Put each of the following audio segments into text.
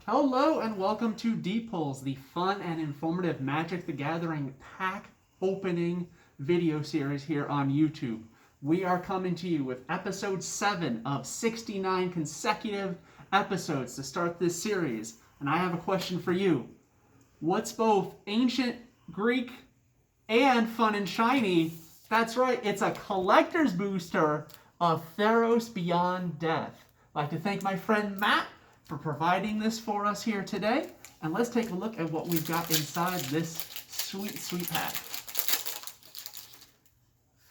Hello and welcome to Deep Pulls, the fun and informative Magic the Gathering pack opening video series here on YouTube. We are coming to you with episode 7 of 69 consecutive episodes to start this series. And I have a question for you. What's both ancient Greek and fun and shiny? That's right, it's a collector's booster of Theros Beyond Death. I'd like to thank my friend Matt for providing this for us here today. And let's take a look at what we've got inside this sweet, sweet pack.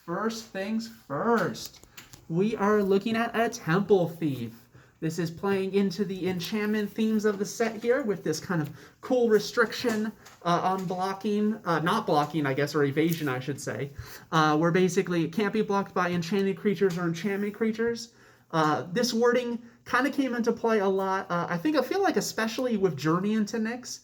First things first, we are looking at a Temple Thief. This is playing into the enchantment themes of the set here with this kind of cool restriction on blocking, not blocking, I guess, or evasion, I should say, where basically it can't be blocked by enchanted creatures or enchantment creatures. This wording kind of came into play a lot. I feel like especially with Journey into Nyx,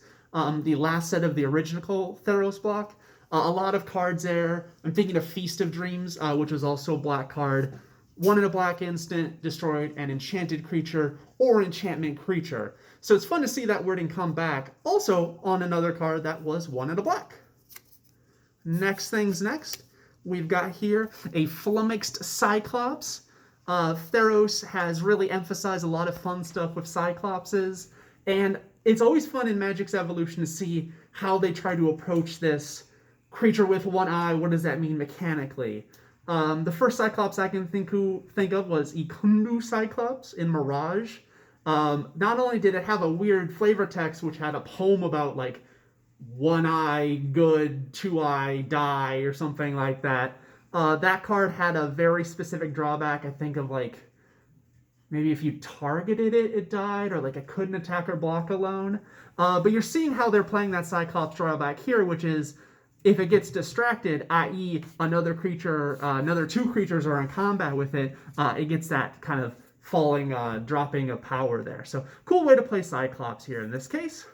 the last set of the original Theros block, a lot of cards there. I'm thinking of Feast of Dreams, which was also a black card. 1 in a black instant, destroyed an enchanted creature or enchantment creature. So it's fun to see that wording come back. Also on another card that was 1 in a black. Next things next, we've got here a Flummoxed Cyclops. Theros has really emphasized a lot of fun stuff with Cyclopses, and it's always fun in Magic's Evolution to see how they try to approach this creature with one eye. What does that mean mechanically? The first Cyclops I can think of was Ikundu Cyclops in Mirage. Not only did it have a weird flavor text, which had a poem about, like, one eye good, two eye die, or something like that. That card had a very specific drawback. I think of, like, maybe if you targeted it, it died, or like it couldn't attack or block alone. But you're seeing how they're playing that Cyclops drawback here, which is if it gets distracted, i.e. another creature, another 2 creatures are in combat with it, it gets that kind of falling, dropping of power there. So cool way to play Cyclops here in this case.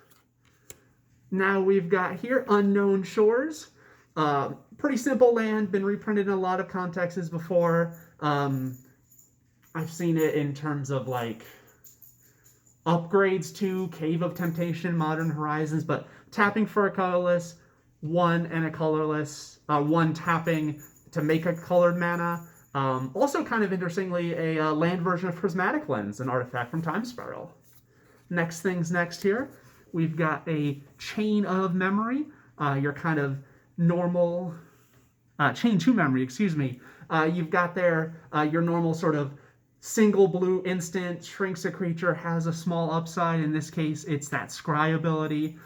Now we've got here Unknown Shores. Pretty simple land, been reprinted in a lot of contexts before. I've seen it in terms of, like, upgrades to Cave of Temptation, Modern Horizons, but tapping for a colorless, 1 and a colorless, 1 tapping to make a colored mana. Also kind of interestingly, a land version of Prismatic Lens, an artifact from Time Spiral. Next things next here, we've got a Chain of Memory, your kind of normal, Chain to Memory, excuse me. You've got there your normal sort of single blue instant, shrinks a creature, has a small upside. In this case, it's that Scry ability.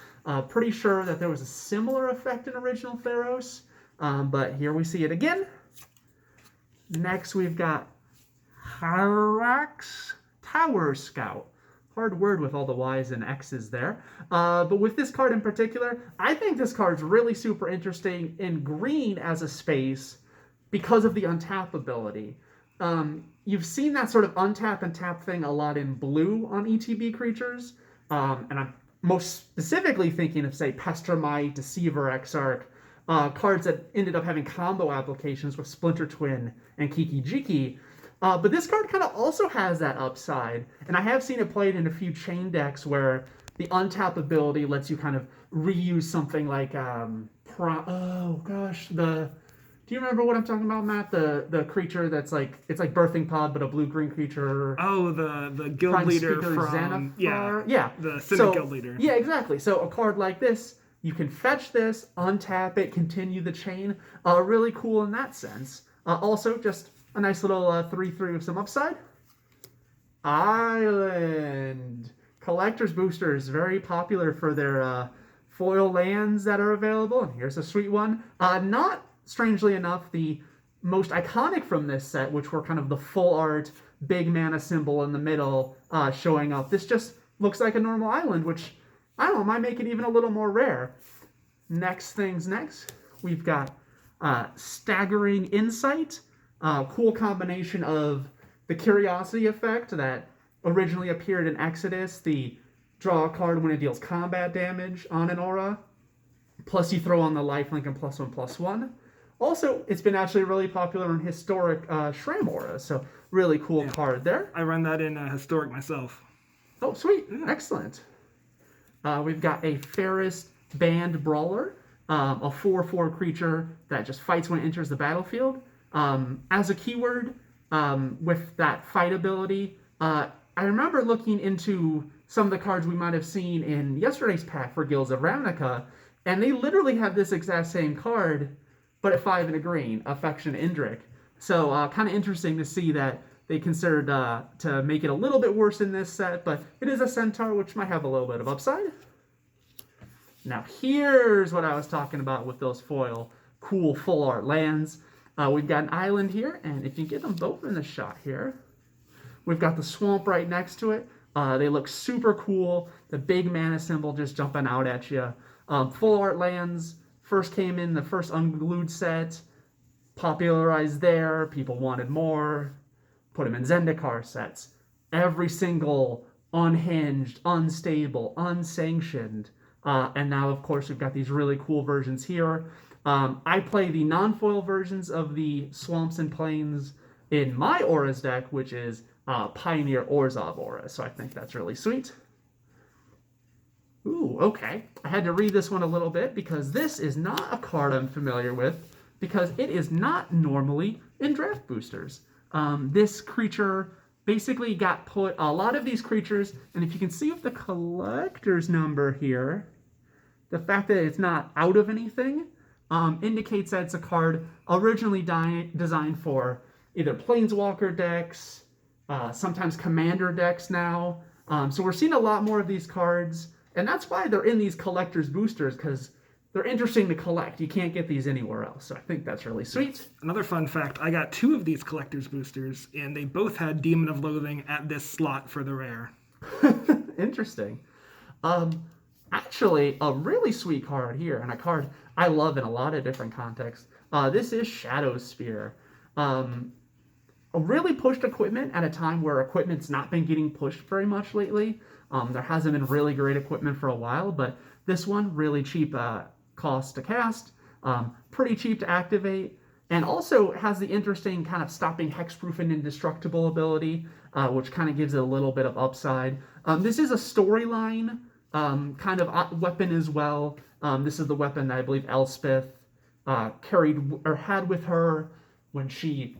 Pretty sure that there was a similar effect in original Theros, but here we see it again. Next, we've got Hyrax Tower Scout. Hard word with all the Y's and X's there. But with this card in particular, I think this card's really super interesting in green as a space because of the untap ability. You've seen that sort of untap and tap thing a lot in blue on ETB creatures, and I'm most specifically thinking of, say, Pestermite, Deceiver, Exarch, cards that ended up having combo applications with Splinter Twin and Kiki Jiki. But this card kind of also has that upside, and I have seen it played in a few chain decks where the untap ability lets you kind of reuse something like, do you remember what I'm talking about, Matt? The creature that's like, it's like Birthing Pod, but a blue-green creature. Oh, the guild Prime leader Speaker from... Xanathar? Yeah, the Synod guild leader. Yeah, exactly. So a card like this, you can fetch this, untap it, continue the chain. Really cool in that sense. Also, just a nice little 3/3 with some upside. Island. Collector's Boosters, very popular for their foil lands that are available. And here's a sweet one. Not, strangely enough, the most iconic from this set, which were kind of the full art, big mana symbol in the middle showing up. This just looks like a normal island, which, I don't know, might make it even a little more rare. Next things next, we've got Staggering Insight. Cool combination of the Curiosity effect that originally appeared in Exodus, the draw a card when it deals combat damage on an aura, plus you throw on the lifelink and +1/+1. Also, it's been actually really popular in historic Shram auras, so really cool card there. I run that in historic myself. Oh, sweet. Yeah. Excellent. We've got a Ferris Band Brawler, a 4/4 creature that just fights when it enters the battlefield. As a keyword, with that fight ability, I remember looking into some of the cards we might have seen in yesterday's pack for Guilds of Ravnica, and they literally have this exact same card, but at 5 and a green, Affection Indrik. So kind of interesting to see that they considered to make it a little bit worse in this set, but it is a Centaur, which might have a little bit of upside. Now here's what I was talking about with those foil cool full art lands. We've got an island here, and if you get them both in the shot here, we've got the swamp right next to it. They look super cool. The big mana symbol just jumping out at you. Full art lands first came in the first Unglued set, popularized there. People wanted more. Put them in Zendikar sets. Every single unhinged, unstable, unsanctioned. And now, of course, we've got these really cool versions here. I play the non-foil versions of the Swamps and Plains in my Auras deck, which is Pioneer Orzhov Aura. So I think that's really sweet. Ooh, okay. I had to read this one a little bit because this is not a card I'm familiar with because it is not normally in draft boosters. This creature basically got put, a lot of these creatures, and if you can see with the collector's number here, the fact that it's not out of anything indicates that it's a card originally designed for either Planeswalker decks, sometimes Commander decks now. So we're seeing a lot more of these cards, and that's why they're in these collector's boosters, because they're interesting to collect. You can't get these anywhere else, so I think that's really sweet. Another fun fact, I got 2 of these collector's boosters, and they both had Demon of Loathing at this slot for the rare. Interesting. Actually, a really sweet card here, and a card I love in a lot of different contexts. This is Shadow Spear. A really pushed equipment at a time where equipment's not been getting pushed very much lately. There hasn't been really great equipment for a while, but this one, really cheap cost to cast, pretty cheap to activate, and also has the interesting kind of stopping hexproof and indestructible ability, which kind of gives it a little bit of upside. This is a storyline kind of weapon as well. This is the weapon that I believe Elspeth carried or had with her when she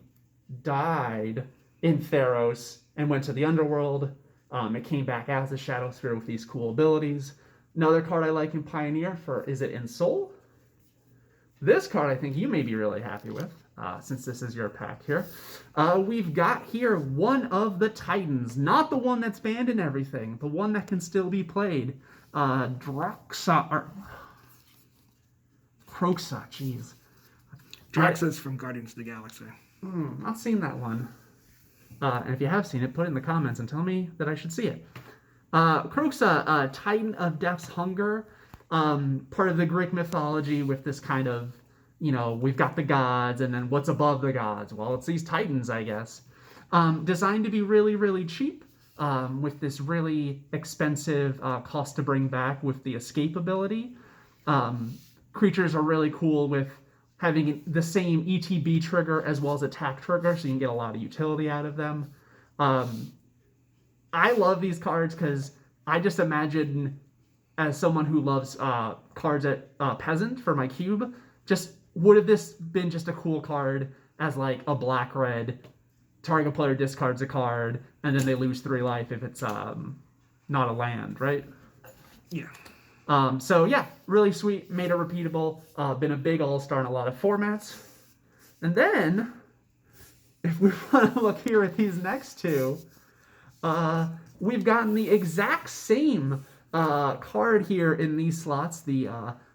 died in Theros and went to the underworld. It came back as a Shadow Spear with these cool abilities. Another card I like in Pioneer for, is it in Soul? This card I think you may be really happy with, since this is your pack here. We've got here one of the Titans, not the one that's banned and everything, the one that can still be played. Kroxa, jeez. Draxus from Guardians of the Galaxy. Not seen that one. And if you have seen it, put it in the comments and tell me that I should see it. Kroxa, Titan of Death's Hunger, part of the Greek mythology with this kind of, we've got the gods, and then what's above the gods? Well, it's these Titans, I guess. Designed to be really, really cheap, with this really expensive cost to bring back with the escape ability. Creatures are really cool with having the same ETB trigger as well as attack trigger, so you can get a lot of utility out of them. I love these cards because I just imagine, as someone who loves cards at Peasant for my cube, just would have this been just a cool card as like a black-red, target player discards a card, and then they lose 3 life if it's not a land, right? Yeah. So yeah, really sweet, made it repeatable, been a big all-star in a lot of formats. And then, if we want to look here at these next two, we've gotten the exact same card here in these slots, the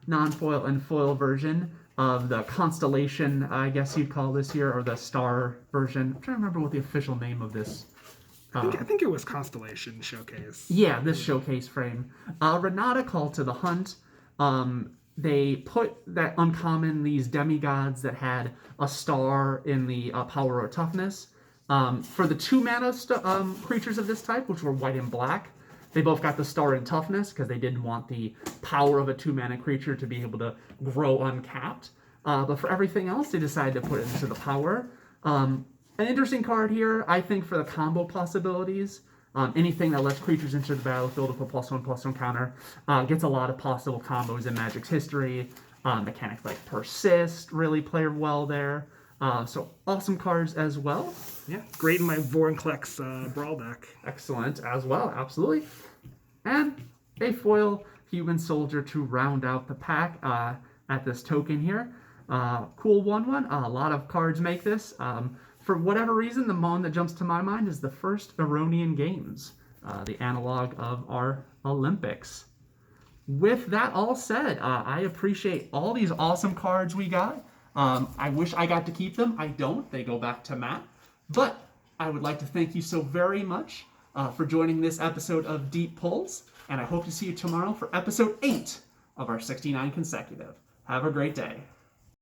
non-foil and foil version of the Constellation, I guess you'd call this here, or the Star version. I'm trying to remember what the official name of this. I think it was Constellation Showcase. Yeah, this showcase frame. Renata Call to the Hunt. They put that uncommon, these demigods that had a star in the power or toughness. For the 2 mana creatures of this type, which were white and black, they both got the star in toughness because they didn't want the power of a 2 mana creature to be able to grow uncapped. But for everything else, they decided to put it into the power. An interesting card here, I think, for the combo possibilities. Anything that lets creatures enter the battlefield with a +1/+1 counter gets a lot of possible combos in Magic's history. Mechanics like Persist really play well there. So awesome cards as well. Yeah, great in my Vorinclex Brawl deck. Excellent as well, absolutely. And a foil Human Soldier to round out the pack at this token here. Cool 1/1. A lot of cards make this. For whatever reason, the one that jumps to my mind is the first Ironian Games, the analog of our Olympics. With that all said, I appreciate all these awesome cards we got. I wish I got to keep them. I don't. They go back to Matt. But I would like to thank you so very much for joining this episode of Deep Pulls, and I hope to see you tomorrow for episode 8 of our 69 consecutive. Have a great day.